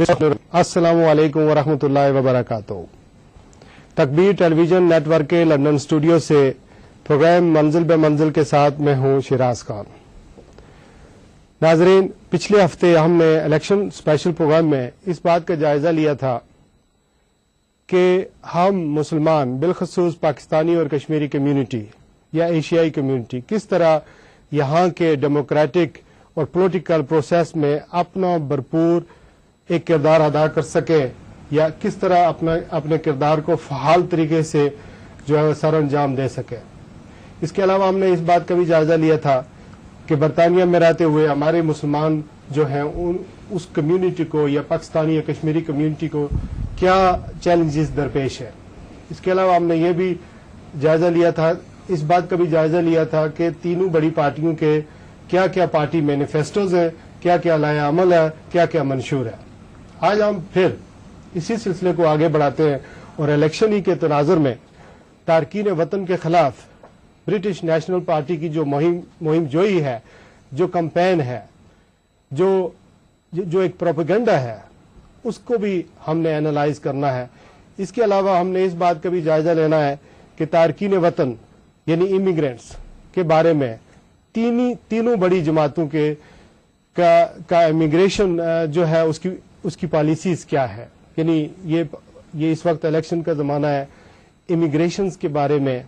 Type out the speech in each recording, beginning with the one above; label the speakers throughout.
Speaker 1: السلام علیکم ورحمۃ اللہ وبرکاتہ. تکبیر ٹیلی ویژن نیٹ ورک کے لندن اسٹوڈیو سے پروگرام منزل بے منزل کے ساتھ میں ہوں شیراز خان. ناظرین، پچھلے ہفتے ہم نے الیکشن اسپیشل پروگرام میں اس بات کا جائزہ لیا تھا کہ ہم مسلمان، بالخصوص پاکستانی اور کشمیری کمیونٹی یا ایشیائی کمیونٹی، کس طرح یہاں کے ڈیموکریٹک اور پولیٹیکل پروسیس میں اپنا بھرپور ایک کردار ادا کر سکیں، یا کس طرح اپنے کردار کو فعال طریقے سے جو ہے سر انجام دے سکیں. اس کے علاوہ ہم نے اس بات کا بھی جائزہ لیا تھا کہ برطانیہ میں رہتے ہوئے ہمارے مسلمان جو ہیں اس کمیونٹی کو یا پاکستانی یا کشمیری کمیونٹی کو کیا چیلنجز درپیش ہے. اس کے علاوہ ہم نے یہ بھی جائزہ لیا تھا، اس بات کا بھی جائزہ لیا تھا کہ تینوں بڑی پارٹیوں کے کیا کیا پارٹی مینیفیسٹوز ہیں، کیا کیا لائحہ عمل ہے، کیا کیا منشور ہے. آج ہم پھر اسی سلسلے کو آگے بڑھاتے ہیں اور الیکشن ہی کے تناظر میں تارکین وطن کے خلاف برٹش نیشنل پارٹی کی جو مہم جوئی ہے، جو کمپین ہے، جو ایک پروپیگنڈا ہے، اس کو بھی ہم نے اینالائز کرنا ہے. اس کے علاوہ ہم نے اس بات کا بھی جائزہ لینا ہے کہ تارکین وطن یعنی امیگرینٹس کے بارے میں تینوں بڑی جماعتوں کا امیگریشن جو ہے اس کی پالیسیز کیا ہے. یعنی یہ اس وقت الیکشن کا زمانہ ہے، امیگریشنز کے بارے میں،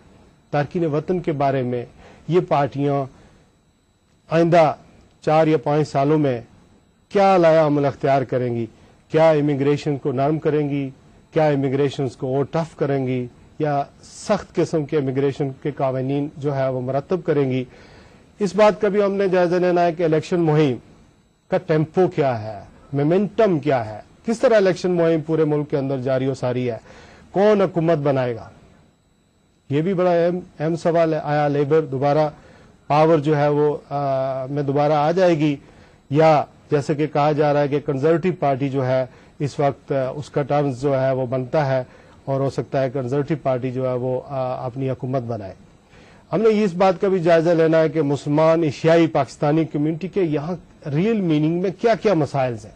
Speaker 1: تارکین وطن کے بارے میں یہ پارٹیاں آئندہ 4 یا 5 سالوں میں کیا لائحہ عمل اختیار کریں گی. کیا امیگریشن کو نرم کریں گی، کیا امیگریشنز کو اور ٹف کریں گی، یا سخت قسم کے امیگریشن کے قوانین جو ہے وہ مرتب کریں گی. اس بات کا بھی ہم نے جائزہ لینا ہے کہ الیکشن مہم کا ٹیمپو کیا ہے، مومنٹم کیا ہے، کس طرح الیکشن مہم پورے ملک کے اندر جاری و ساری ہے، کون حکومت بنائے گا. یہ بھی بڑا اہم سوال ہے. آیا لیبر دوبارہ پاور جو ہے وہ میں دوبارہ آ جائے گی، یا جیسے کہ کہا جا رہا ہے کہ کنزرویٹو پارٹی جو ہے اس وقت اس کا ٹرمز جو ہے وہ بنتا ہے اور ہو سکتا ہے کنزرویٹو پارٹی جو ہے وہ اپنی حکومت بنائے. ہم نے اس بات کا بھی جائزہ لینا ہے کہ مسلمان ایشیائی پاکستانی کمیونٹی کے یہاں ریئل میننگ میں کیا کیا مسائل ہیں،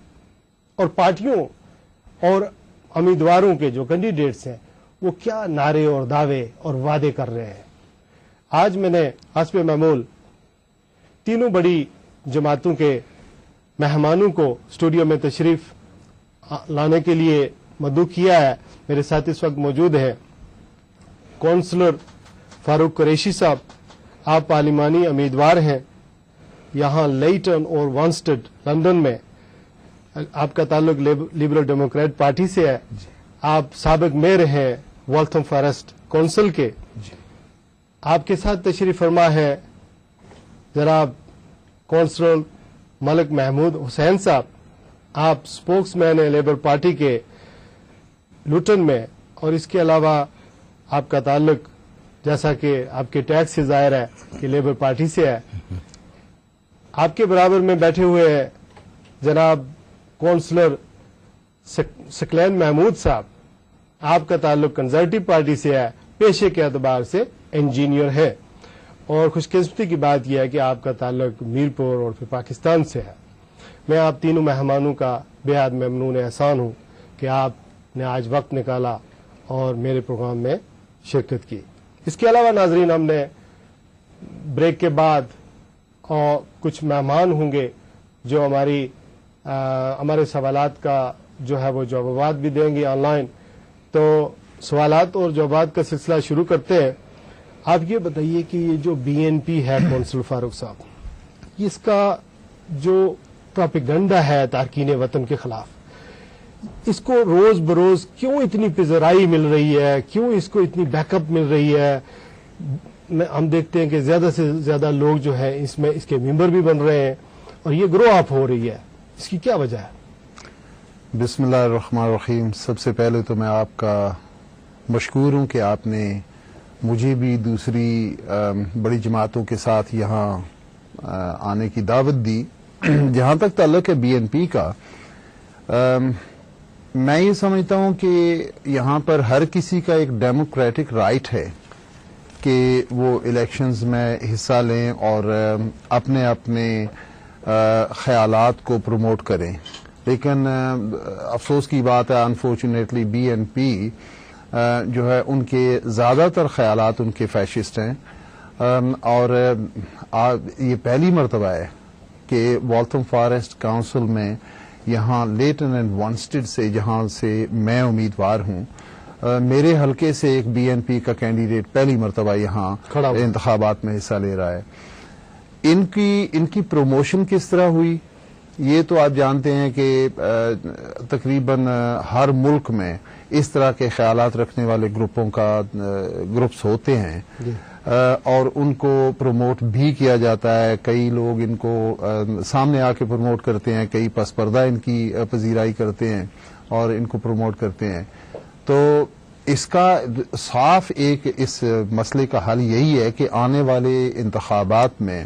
Speaker 1: اور پارٹیوں اور امیدواروں کے جو کینڈیڈیٹس ہیں وہ کیا نعرے اور دعوے اور وعدے کر رہے ہیں. آج میں نے حسب معمول تینوں بڑی جماعتوں کے مہمانوں کو اسٹوڈیو میں تشریف لانے کے لیے مدعو کیا ہے. میرے ساتھ اس وقت موجود ہیں کونسلر فاروق قریشی صاحب. آپ پارلیمانی امیدوار ہیں یہاں لیٹن اور وانسٹڈ لندن میں. آپ کا تعلق لبرل ڈیموکریٹ پارٹی سے ہے. آپ سابق میئر ہیں والتھم فارسٹ کونسل کے. آپ کے ساتھ تشریف فرما ہے جناب کونسلر ملک محمود حسین صاحب. آپ اسپوکس مین ہیں لیبر پارٹی کے لوٹن میں، اور اس کے علاوہ آپ کا تعلق جیسا کہ آپ کے ٹیکس سے ظاہر ہے کہ لیبر پارٹی سے ہے. آپ کے برابر میں بیٹھے ہوئے ہیں جناب کونسلر سکلین محمود صاحب. آپ کا تعلق کنزرویٹو پارٹی سے ہے، پیشے کے اعتبار سے انجینئر ہے، اور خوش قسمتی کی بات یہ ہے کہ آپ کا تعلق میرپور اور پھر پاکستان سے ہے. میں آپ تینوں مہمانوں کا بے حد ممنون احسان ہوں کہ آپ نے آج وقت نکالا اور میرے پروگرام میں شرکت کی. اس کے علاوہ ناظرین، ہم نے بریک کے بعد اور کچھ مہمان ہوں گے جو ہمارے سوالات کا جو ہے وہ جوابات بھی دیں گے آن لائن. تو سوالات اور جوابات کا سلسلہ شروع کرتے ہیں. آپ یہ بتائیے کہ یہ جو بی این پی ہے کونسل فاروق صاحب، اس کا جو پروپیگنڈا ہے تارکین وطن کے خلاف، اس کو روز بروز کیوں اتنی پذیرائی مل رہی ہے، کیوں اس کو اتنی بیک اپ مل رہی ہے؟ ہم دیکھتے ہیں کہ زیادہ سے زیادہ لوگ جو ہیں اس میں اس کے ممبر بھی بن رہے ہیں، اور یہ گرو اپ ہو رہی ہے. اس کی کیا وجہ ہے؟
Speaker 2: بسم اللہ الرحمن الرحیم. سب سے پہلے تو میں آپ کا مشکور ہوں کہ آپ نے مجھے بھی دوسری بڑی جماعتوں کے ساتھ یہاں آنے کی دعوت دی. جہاں تک تعلق ہے بی این پی کا، میں یہ سمجھتا ہوں کہ یہاں پر ہر کسی کا ایک ڈیموکریٹک رائٹ ہے کہ وہ الیکشنز میں حصہ لیں اور اپنے خیالات کو پروموٹ کریں. لیکن افسوس کی بات ہے انفارچونیٹلی BNP جو ہے ان کے زیادہ تر خیالات ان کے فیشسٹ ہیں، اور یہ پہلی مرتبہ ہے کہ والتھم فارسٹ کاؤنسل میں یہاں لیٹن اینڈ وانسٹڈ سے، جہاں سے میں امیدوار ہوں، میرے حلقے سے ایک BNP کا کینڈیڈیٹ پہلی مرتبہ یہاں انتخابات میں حصہ لے رہا ہے۔ ان کی پروموشن کس طرح ہوئی یہ تو آپ جانتے ہیں کہ تقریباً ہر ملک میں اس طرح کے خیالات رکھنے والے گروپس ہوتے ہیں، اور ان کو پروموٹ بھی کیا جاتا ہے۔ کئی لوگ ان کو سامنے آ کے پروموٹ کرتے ہیں، کئی پس پردہ ان کی پذیرائی کرتے ہیں اور ان کو پروموٹ کرتے ہیں۔ تو اس کا صاف اس مسئلے کا حل یہی ہے کہ آنے والے انتخابات میں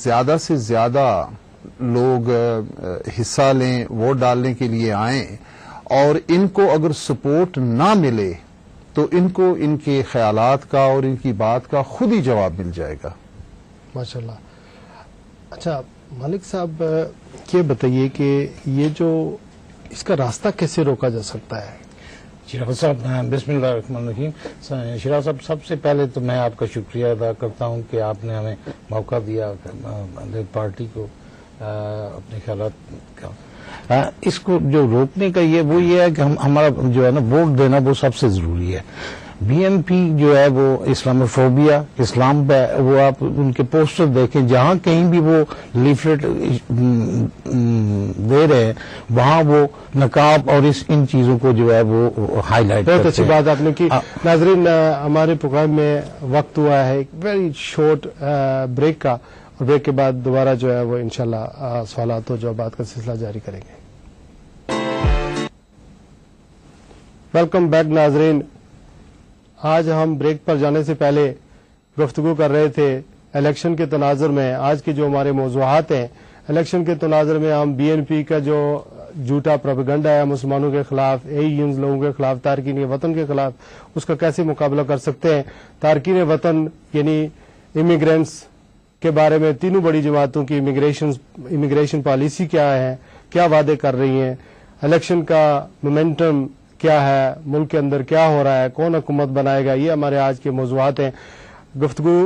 Speaker 2: زیادہ سے زیادہ لوگ حصہ لیں، ووٹ ڈالنے کے لیے آئیں، اور ان کو اگر سپورٹ نہ ملے تو ان کو ان کے خیالات کا اور ان کی بات کا خود ہی جواب مل جائے گا۔
Speaker 1: ماشاءاللہ۔ اچھا مالک صاحب یہ بتائیے کہ یہ جو اس کا راستہ کیسے روکا جا سکتا ہے؟
Speaker 3: شراز صاحب بسم اللہ الرحمن الرحیم۔ شراز صاحب سب سے پہلے تو میں آپ کا شکریہ ادا کرتا ہوں کہ آپ نے ہمیں موقع دیا پارٹی کو اپنے خیالات کا، اس کو جو روکنے کا وہ یہ ہے کہ ہمارا جو ہے نا ووٹ دینا وہ سب سے ضروری ہے۔ BNP جو ہے وہ اسلاموفوبیا، اسلام پہ وہ آپ ان کے پوسٹر دیکھیں، جہاں کہیں بھی وہ لیفلیٹ دے رہے ہیں وہاں وہ نقاب اور ان چیزوں کو جو ہے وہ ہائی لائٹ
Speaker 1: بہت اچھی بات آپ نے کی۔ ناظرین ہمارے پروگرام میں وقت ہوا ہے ایک ویری شارٹ بریک کا، اور بریک کے بعد دوبارہ جو ہے وہ انشاءاللہ سوالات و جوابات کا سلسلہ جاری کریں گے۔ ویلکم بیک ناظرین، آج ہم بریک پر جانے سے پہلے گفتگو کر رہے تھے الیکشن کے تناظر میں۔ آج کے جو ہمارے موضوعات ہیں الیکشن کے تناظر میں، ہم BNP کا جو جھوٹا پروپیگنڈا ہے مسلمانوں کے خلاف، AEUs لوگوں کے خلاف، تارکین وطن کے خلاف، اس کا کیسے مقابلہ کر سکتے ہیں۔ تارکین وطن یعنی امیگرینٹس کے بارے میں تینوں بڑی جماعتوں کی امیگریشن پالیسی کیا ہے، کیا وعدے کر رہی ہیں، الیکشن کا مومنٹم کیا ہے، ملک کے اندر کیا ہو رہا ہے، کون حکومت بنائے گا، یہ ہمارے آج کے موضوعات ہیں۔ گفتگو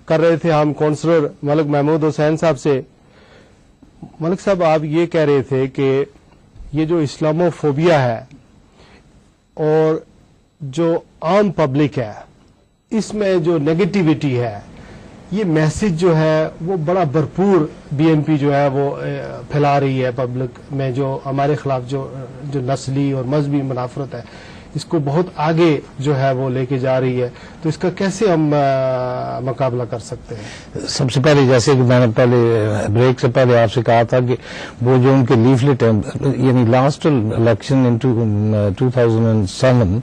Speaker 1: کر رہے تھے ہم کونسلر ملک محمود حسین صاحب سے۔ ملک صاحب آپ یہ کہہ رہے تھے کہ یہ جو اسلاموفوبیا ہے اور جو عام پبلک ہے اس میں جو نیگیٹیوٹی ہے، یہ میسج جو ہے وہ بڑا بھرپور BNP جو ہے وہ پھیلا رہی ہے پبلک میں، جو ہمارے خلاف جو نسلی اور مذہبی منافرت ہے اس کو بہت آگے جو ہے وہ لے کے جا رہی ہے، تو اس کا کیسے ہم مقابلہ کر سکتے ہیں؟
Speaker 3: سب سے پہلے جیسے کہ میں نے پہلے بریک سے پہلے آپ سے کہا تھا کہ وہ جو ان کے لیفلیٹ ہیں، یعنی لاسٹ الیکشن ان 2007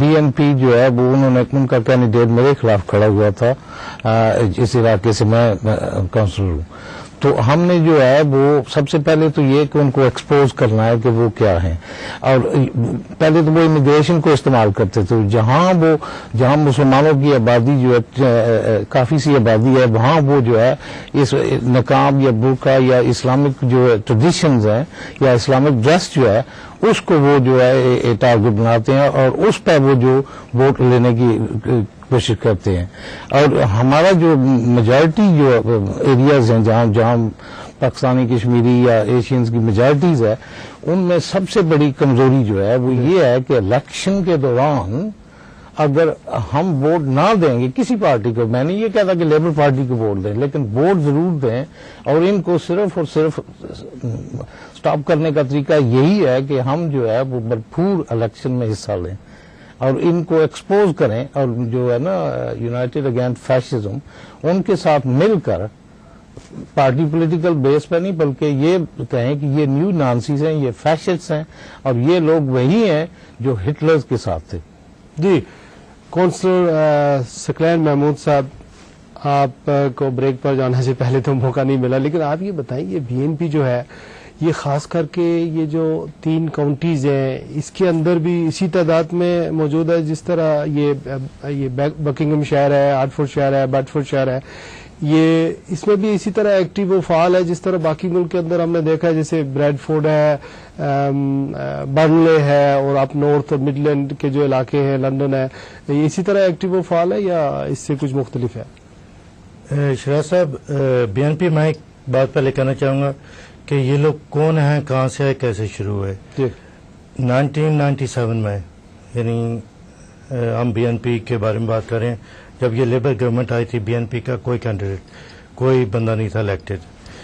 Speaker 3: BNP جو ہے وہ انہوں نے ان کا کینڈیڈیٹ میرے خلاف کھڑا ہوا تھا، اس علاقے سے میں کاؤنسلر ہوں، تو ہم نے جو ہے وہ سب سے پہلے تو یہ کہ ان کو ایکسپوز کرنا ہے کہ وہ کیا ہیں، اور پہلے تو وہ امیگریشن کو استعمال کرتے تھے، جہاں مسلمانوں کی آبادی جو ہے کافی سی آبادی ہے وہاں وہ جو ہے اس نقاب یا برقع یا اسلامک جو ٹریڈیشنز ہیں یا اسلامک ڈریس جو ہے اس کو وہ جو ہے ٹارگٹ بناتے ہیں اور اس پہ وہ جو ووٹ لینے کی کوشش کرتے ہیں۔ اور ہمارا جو میجارٹی جو ایریاز ہیں جہاں پاکستانی کشمیری یا ایشینز کی میجارٹیز ہے، ان میں سب سے بڑی کمزوری جو ہے وہ یہ ہے کہ الیکشن کے دوران اگر ہم ووٹ نہ دیں گے کسی پارٹی کو، میں نہیں یہ کہتا کہ لیبر پارٹی کو ووٹ دیں، لیکن ووٹ ضرور دیں، اور ان کو صرف اور صرف سٹاپ کرنے کا طریقہ یہی ہے کہ ہم جو ہے وہ بھرپور الیکشن میں حصہ لیں اور ان کو ایکسپوز کریں، اور جو ہے نا یونائٹڈ اگینسٹ فیشزم ان کے ساتھ مل کر پارٹی پولیٹیکل بیس پہ نہیں بلکہ یہ کہیں کہ یہ نیو نانسیز ہیں، یہ فیشسٹ ہیں، اور یہ لوگ وہی ہیں جو ہٹلرز کے ساتھ تھے۔
Speaker 1: جی کونسلر سکلین محمود صاحب، آپ کو بریک پر جانے سے پہلے تو موقع نہیں ملا، لیکن آپ یہ بتائیں یہ BNP جو ہے یہ خاص کر کے یہ جو 3 کاؤنٹیز ہیں اس کے اندر بھی اسی تعداد میں موجود ہے جس طرح یہ بکنگھم شہر ہے، ہارٹفورڈ شہر ہے، بڈفورڈ شہر ہے، یہ اس میں بھی اسی طرح ایکٹیو و فعال ہے جس طرح باقی ملک کے اندر ہم نے دیکھا ہے, جیسے بریڈ فورڈ ہے, برنلے ہے, اور آپ نارتھ اور مڈ لینڈ کے جو علاقے ہیں, لندن ہے, یہ اسی طرح ایکٹیو و فعال ہے یا اس سے کچھ مختلف ہے؟
Speaker 4: شراز صاحب, بی این پی, میں ایک بات پہلے کہنا چاہوں گا کہ یہ لوگ کون ہیں, کہاں سے آئے, کیسے شروع ہوئے. 1997 میں, یعنی ہم بی این پی کے بارے میں بات کریں, جب یہ لیبر گورنمنٹ آئی تھی, بی این پی کا کوئی کینڈیڈیٹ, کوئی بندہ نہیں تھا الیکٹڈ.